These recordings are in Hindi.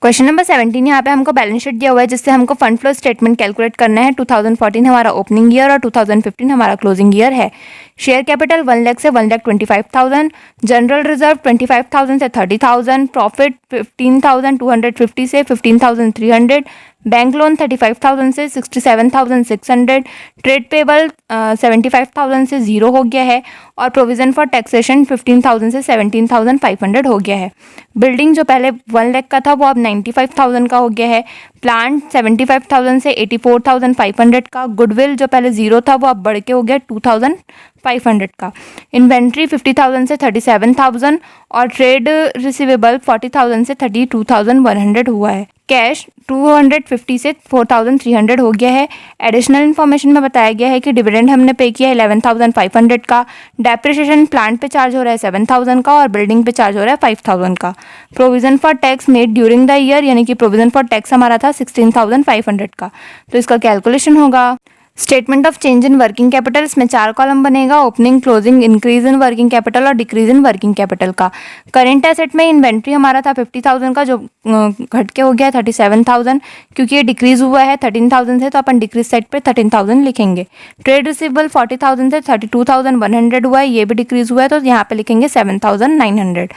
क्वेश्चन नंबर 17 यहाँ पे हमको बैलेंस शीट दिया हुआ है जिससे हमको फंड फ्लो स्टेटमेंट कैलकुलेट करना है। 2014 हमारा ओपनिंग ईयर और 2015 हमारा क्लोजिंग ईयर है। शेयर कैपिटल 1 लाख से 1,25,000, जनरल रिजर्व 25,000 से 30,000, प्रॉफिट 15,250 से 15,300, बैंक लोन 35,000 से 67,600, ट्रेड पेबल 75,000 से 0 हो गया है और प्रोविजन फॉर टैक्सेशन 15,000 से 17,500 हो गया है। बिल्डिंग जो पहले 1 लाख का था वो अब 95,000 का हो गया है। प्लांट 75,000 से 84,500 का। गुडविल जो पहले 0 था वो अब बढ़ के हो गया 2,500 का। इन्वेंट्री 50,000 से 37,000 और ट्रेड रिसीवेबल 40,000 से 32,100 हुआ है। कैश 250 से 4,300 हो गया है। एडिशनल इन्फॉर्मेशन में बताया गया है कि डिविडेंड हमने पे किया है 11,500 का। डेप्रिसिएशन प्लांट पे चार्ज हो रहा है 7,000 का और बिल्डिंग पे चार्ज हो रहा है 5,000 का। Provision for tax made during the year यानी कि प्रोविजन फॉर टैक्स हमारा था 16,500 का, तो इसका कैलकुलेशन होगा। Statement of change in working capital, इसमें 4 कॉलम बनेगा। Opening, closing, increase in working capital और डिक्रीज इन वर्किंग कैपिटल का। करेंट एसेट में इन्वेंट्री हमारा था 50,000 का जो घट के हो गया 37,000 क्योंकि ये डिक्रीज हुआ है 13,000 से, तो अपन डिक्रीज साइड पे 13,000 लिखेंगे। ट्रेड रिसीवेबल 40,000 से 32,100 हुआ है, ये भी डिक्रीज हुआ है तो यहाँ पे लिखेंगे 7,900।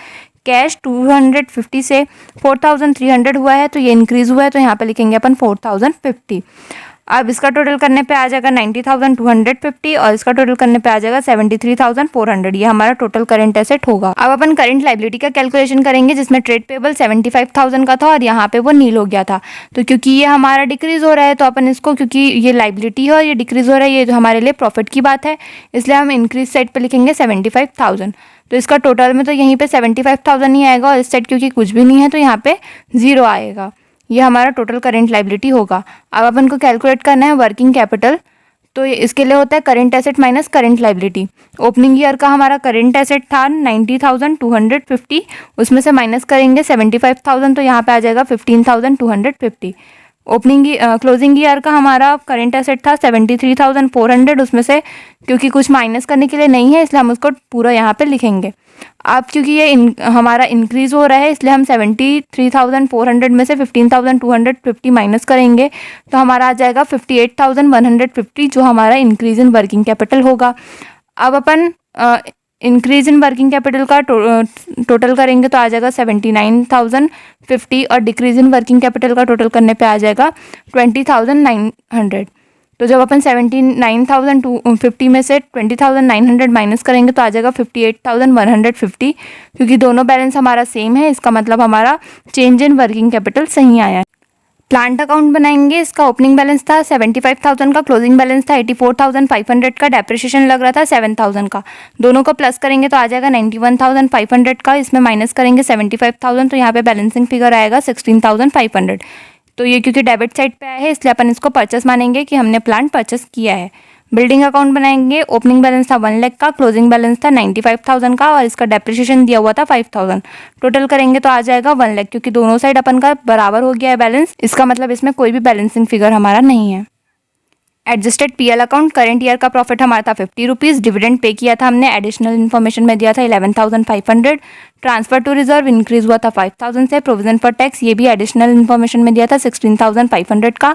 कैश 250 से 4,300 हुआ है तो ये इंक्रीज हुआ है तो यहाँ पे लिखेंगे अपन 4,050। अब इसका टोटल करने पे आ जाएगा 90,250 और इसका टोटल करने पे आ जाएगा 73,400। ये हमारा टोटल करंट एसेट होगा। अब अपन करंट लायबिलिटी का कैलकुलेशन करेंगे जिसमें ट्रेड पेबल 75,000 का था और यहाँ पे वो नील हो गया था, तो क्योंकि ये हमारा डिक्रीज हो रहा है तो अपन इसको, क्योंकि ये लायबिलिटी है और ये डिक्रीज हो रहा है, ये हमारे लिए प्रॉफिट की बात है, इसलिए हम इंक्रीज साइड पे लिखेंगे 75,000। तो इसका टोटल में तो यहीं पे 75,000 ही आएगा और इस साइड क्योंकि कुछ भी नहीं है तो यहाँ पे 0 आएगा। ये हमारा टोटल करेंट लायबिलिटी होगा। अब अपन को कैलकुलेट करना है वर्किंग कैपिटल, तो इसके लिए होता है current asset minus current liability. Opening year का हमारा करेंट एसेट था 90,250, उसमें से माइनस करेंगे 75,000 तो यहाँ पे आ जाएगा 15,250। ओपनिंग क्लोजिंग ईयर का हमारा करेंट एसेट था 73,400, उसमें से क्योंकि कुछ माइनस करने के लिए नहीं है इसलिए हम उसको पूरा यहाँ पे लिखेंगे। अब क्योंकि ये हमारा इंक्रीज हो रहा है इसलिए हम 73,400 में से 15,250 माइनस करेंगे तो हमारा आ जाएगा 58,150 जो हमारा इंक्रीज इन वर्किंग कैपिटल होगा। अब अपन इंक्रीज इन वर्किंग कैपिटल का टोटल करेंगे तो आ जाएगा 79,050 और डिक्रीज इन वर्किंग कैपिटल का टोटल करने पे आ जाएगा 20,900। तो जब अपन 79,250 में से 20,900 माइनस करेंगे तो आ जाएगा 58,150, क्योंकि दोनों बैलेंस हमारा सेम है, इसका मतलब हमारा चेंज इन वर्किंग कैपिटल सही आया है। प्लांट अकाउंट बनाएंगे, इसका ओपनिंग बैलेंस था 75,000 का, क्लोजिंग बैलेंस था 84,500 का, डेप्रिसिएशन लग रहा था 7,000 का। दोनों को प्लस करेंगे तो आ जाएगा 91,500 का, इसमें माइनस करेंगे 75,000 तो यहाँ पे बैलेंसिंग फिगर आएगा 16,500। तो ये क्योंकि डेबिट साइड पे आया है इसलिए अपन इसको परचेस मानेंगे कि हमने प्लांट परचेस किया है। बिल्डिंग अकाउंट बनाएंगे, ओपनिंग बैलेंस था 1 लाख का, क्लोजिंग बैलेंस था 95,000 का और इसका डेप्रिसिएशन दिया हुआ था 5,000। टोटल करेंगे तो आ जाएगा 1 लाख, क्योंकि दोनों साइड अपन का बराबर हो गया है बैलेंस, इसका मतलब इसमें कोई भी बैलेंसिंग फिगर हमारा नहीं है। Adjusted PL account, current year का प्रॉफिट हमारा था 50 रुपीज़। डिविडेंड पे किया था हमने, एडिशनल इन्फॉर्मेशन में दिया था 11,500। ट्रांसफर टू रिजर्व इंक्रीज हुआ था 5,000 से। प्रोविजन फॉर टैक्स ये भी एडिशनल इन्फॉर्मेशन में दिया था 16,500 का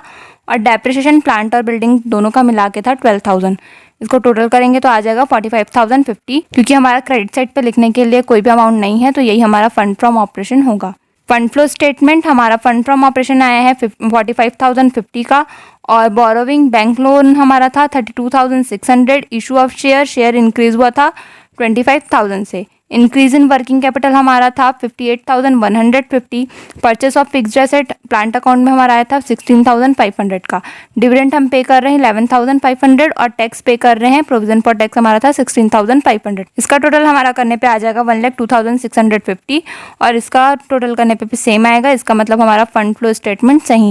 और डेप्रिसिएशन प्लांट और बिल्डिंग दोनों का मिला के था 12,000। इसको टोटल करेंगे तो आ जाएगा 45,050। क्योंकि हमारा क्रेडिट साइड पे लिखने के लिए कोई भी अमाउंट नहीं है तो यही हमारा फंड फ्रॉम ऑपरेशन होगा। फंड फ्लो स्टेटमेंट, हमारा फंड फ्रॉम ऑपरेशन आया है 45,050 का और बोरोविंग बैंक लोन हमारा था 32,600। इशू ऑफ शेयर इंक्रीज हुआ था 25,000 से। इंक्रीज इन वर्किंग कैपिटल हमारा था 58,150। Purchase of fixed asset plant account में हमारा आया था 16,500 का। डिविडेंड हम पे कर रहे हैं 11,500 और टैक्स पे कर रहे हैं, प्रोविजन फॉर टैक्स हमारा था 16,500। इसका टोटल हमारा करने पे आ जाएगा 1,02,650 और इसका टोटल करने पे भी सेम आएगा, इसका मतलब हमारा फंड फ्लो स्टेटमेंट सही